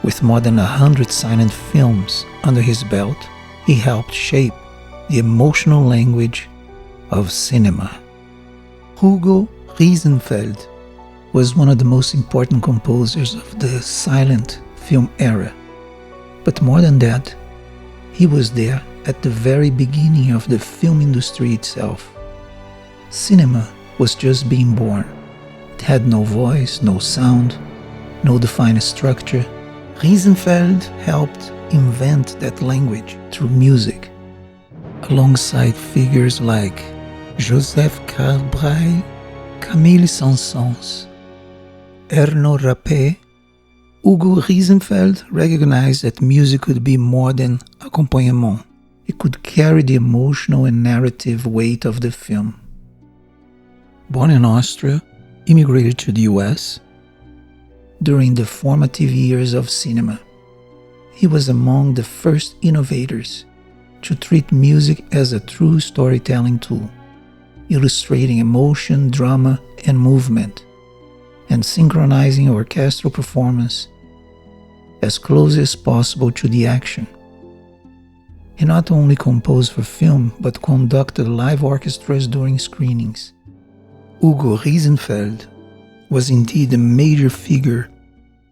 With more than 100 silent films under his belt, he helped shape the emotional language of cinema. Hugo Riesenfeld was one of the most important composers of the silent film era. But more than that, he was there at the very beginning of the film industry itself. Cinema was just being born. It had no voice, no sound, no defined structure. Riesenfeld helped invent that language through music, alongside figures like Joseph Cabrel, Camille Saint-Saëns, Erno Rappé. Hugo Riesenfeld recognized that music could be more than accompagnement. It could carry the emotional and narrative weight of the film. Born in Austria, immigrated to the US during the formative years of cinema. He was among the first innovators to treat music as a true storytelling tool, illustrating emotion, drama, and movement, and synchronizing orchestral performance as close as possible to the action. He not only composed for film, but conducted live orchestras during screenings. Hugo Riesenfeld was indeed a major figure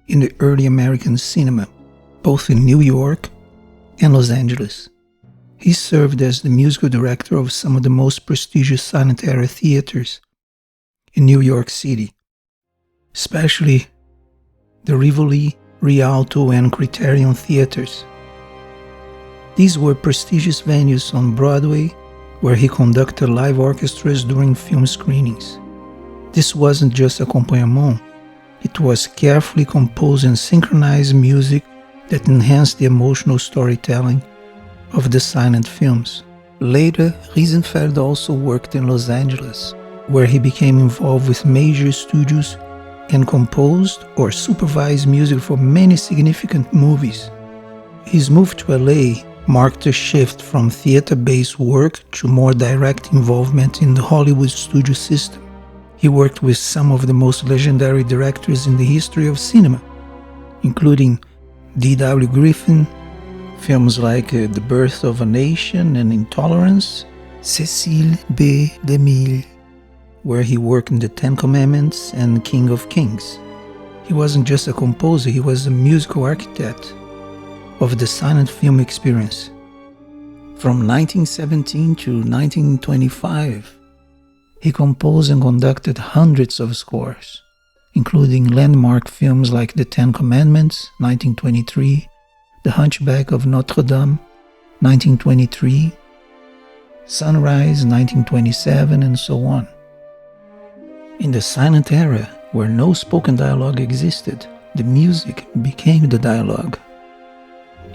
in the early American cinema, both in New York and Los Angeles. He served as the musical director of some of the most prestigious silent era theaters in New York City, especially the Rivoli, Rialto, and Criterion theaters. These were prestigious venues on Broadway where he conducted live orchestras during film screenings. This wasn't just accompagnement, it was carefully composed and synchronized music that enhanced the emotional storytelling of the silent films. Later, Riesenfeld also worked in Los Angeles, where he became involved with major studios and composed or supervised music for many significant movies. His move to LA marked a shift from theater-based work to more direct involvement in the Hollywood studio system. He worked with some of the most legendary directors in the history of cinema, including D.W. Griffin, films like The Birth of a Nation and Intolerance, Cecil B. DeMille, where he worked in The Ten Commandments and King of Kings. He wasn't just a composer, he was a musical architect of the silent film experience. From 1917 to 1925, he composed and conducted hundreds of scores, including landmark films like The Ten Commandments, 1923, The Hunchback of Notre Dame, 1923, Sunrise, 1927, and so on. In the silent era, where no spoken dialogue existed, the music became the dialogue.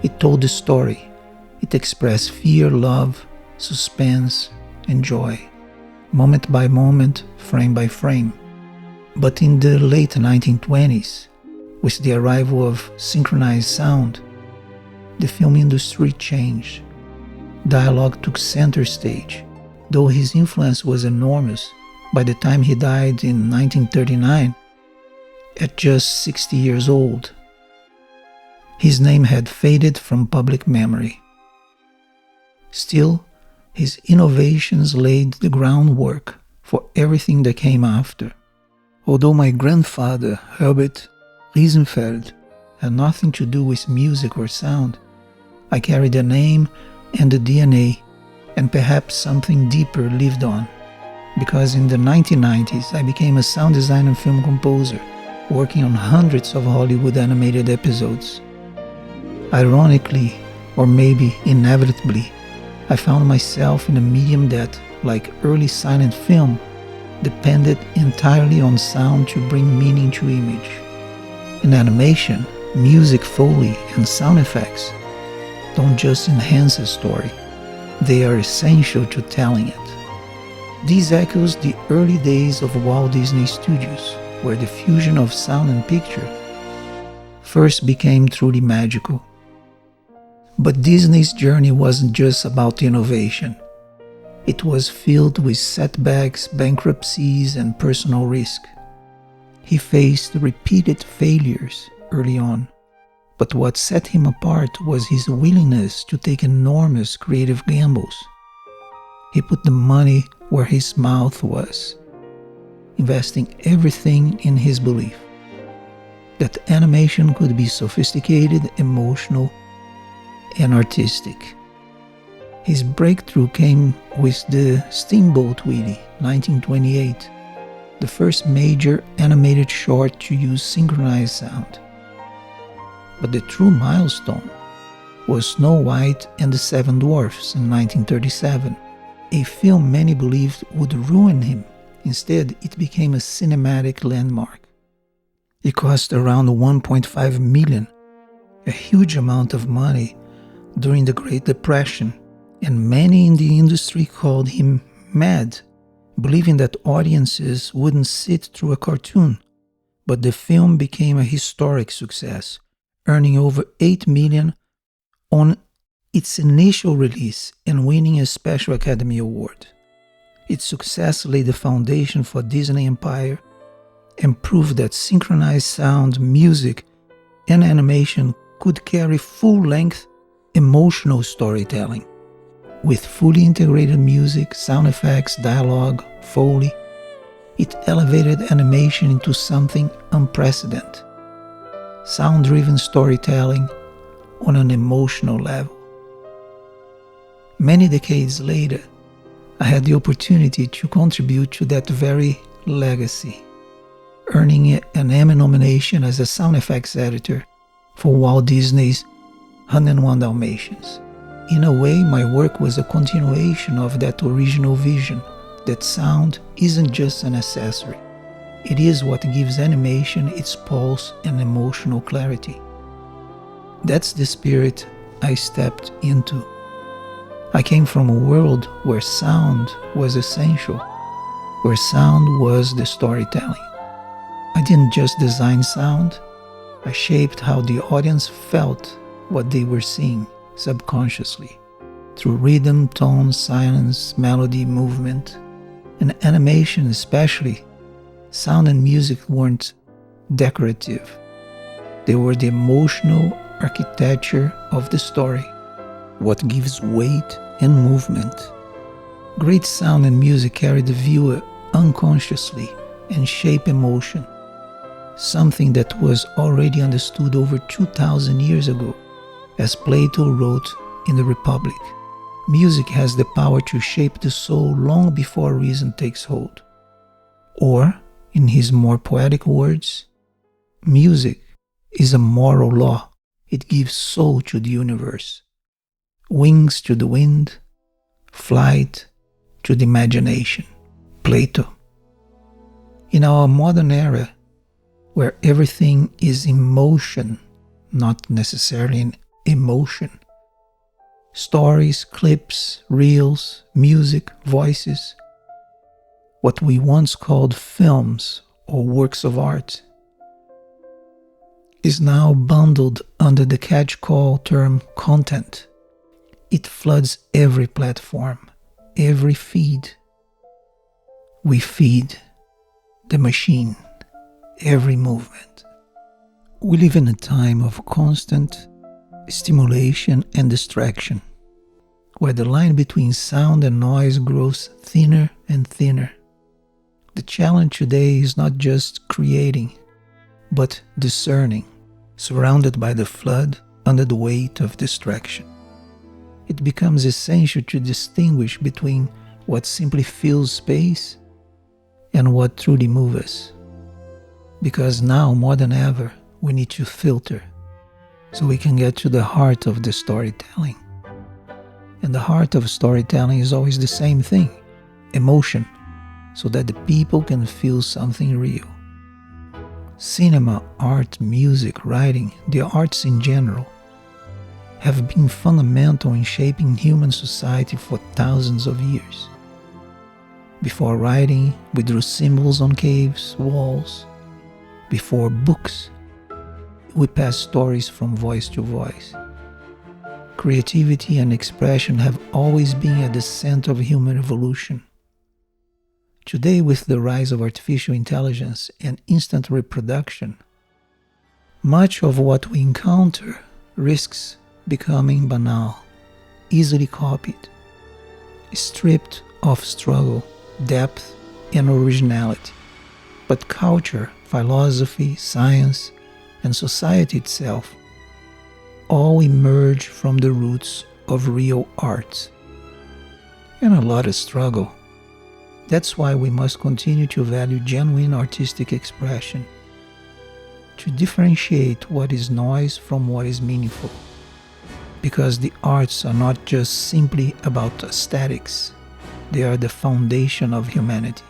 It told the story. It expressed fear, love, suspense, and joy, moment by moment, frame by frame. But in the late 1920s, with the arrival of synchronized sound, the film industry changed. Dialogue took center stage. Though his influence was enormous, by the time he died in 1939, at just 60 years old, his name had faded from public memory. Still, his innovations laid the groundwork for everything that came after. Although my grandfather, Herbert Riesenfeld, had nothing to do with music or sound, I carry the name and the DNA, and perhaps something deeper lived on. Because in the 1990s, I became a sound designer and film composer, working on hundreds of Hollywood animated episodes. Ironically, or maybe inevitably, I found myself in a medium that, like early silent film, depended entirely on sound to bring meaning to image. In animation, music, foley, and sound effects don't just enhance a story, they are essential to telling it. This echoes the early days of Walt Disney Studios, where the fusion of sound and picture first became truly magical. But Disney's journey wasn't just about innovation. It was filled with setbacks, bankruptcies, and personal risk. He faced repeated failures early on, But what set him apart was his willingness to take enormous creative gambles. He put the money where his mouth was, investing everything in his belief that animation could be sophisticated, emotional, and artistic. His breakthrough came with the Steamboat Willie, 1928, the first major animated short to use synchronized sound. But the true milestone was Snow White and the Seven Dwarfs in 1937, a film many believed would ruin him. Instead, it became a cinematic landmark. It cost around $1.5 million, a huge amount of money during the Great Depression, and many in the industry called him mad, believing that audiences wouldn't sit through a cartoon. But the film became a historic success, earning over $8 million on its initial release and winning a Special Academy Award. Its success laid the foundation for Disney Empire and proved that synchronized sound, music, and animation could carry full-length emotional storytelling. With fully integrated music, sound effects, dialogue, Foley, it elevated animation into something unprecedented. Sound-driven storytelling on an emotional level. Many decades later, I had the opportunity to contribute to that very legacy, earning an Emmy nomination as a sound effects editor for Walt Disney's 101 Dalmatians. In a way, my work was a continuation of that original vision, that sound isn't just an accessory. It is what gives animation its pulse and emotional clarity. That's the spirit I stepped into. I came from a world where sound was essential, where sound was the storytelling. I didn't just design sound, I shaped how the audience felt what they were seeing subconsciously, through rhythm, tone, silence, melody, movement. And animation especially, sound and music weren't decorative. They were the emotional architecture of the story, what gives weight and movement. Great sound and music carry the viewer unconsciously and shape emotion, something that was already understood over 2,000 years ago. As Plato wrote in the Republic, music has the power to shape the soul long before reason takes hold. Or, in his more poetic words, music is a moral law. It gives soul to the universe, wings to the wind, flight to the imagination. Plato. In our modern era, where everything is in motion, not necessarily in emotion, stories, clips, reels, music, voices, what we once called films or works of art, is now bundled under the catch-call term content. It floods every platform, every feed. We feed the machine, every movement. We live in a time of constant stimulation and distraction, where the line between sound and noise grows thinner and thinner. The challenge today is not just creating, but discerning, surrounded by the flood under the weight of distraction. It becomes essential to distinguish between what simply fills space and what truly moves us. Because now, more than ever, we need to filter so we can get to the heart of the storytelling. And the heart of storytelling is always the same thing, emotion, so that the people can feel something real. Cinema, art, music, writing, the arts in general, have been fundamental in shaping human society for thousands of years. Before writing, we drew symbols on caves, walls. Before books, we passed stories from voice to voice. Creativity and expression have always been at the center of human evolution. Today, with the rise of artificial intelligence and instant reproduction, Much of what we encounter risks becoming banal, easily copied, stripped of struggle, depth, and originality. But culture, philosophy, science, and society itself all emerge from the roots of real art. And a lot of struggle. That's why we must continue to value genuine artistic expression, to differentiate what is noise from what is meaningful. Because the arts are not just simply about aesthetics, they are the foundation of humanity.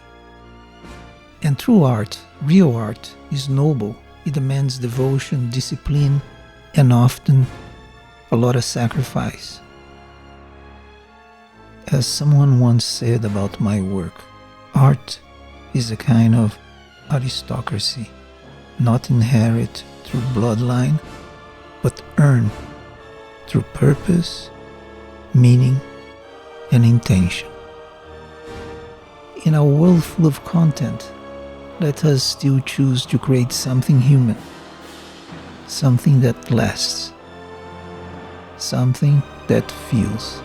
And true art, real art, is noble. It demands devotion, discipline, and often a lot of sacrifice. As someone once said about my work, art is a kind of aristocracy, not inherit through bloodline, but earned through purpose, meaning, and intention. In a world full of content, let us still choose to create something human, something that lasts, something that feels.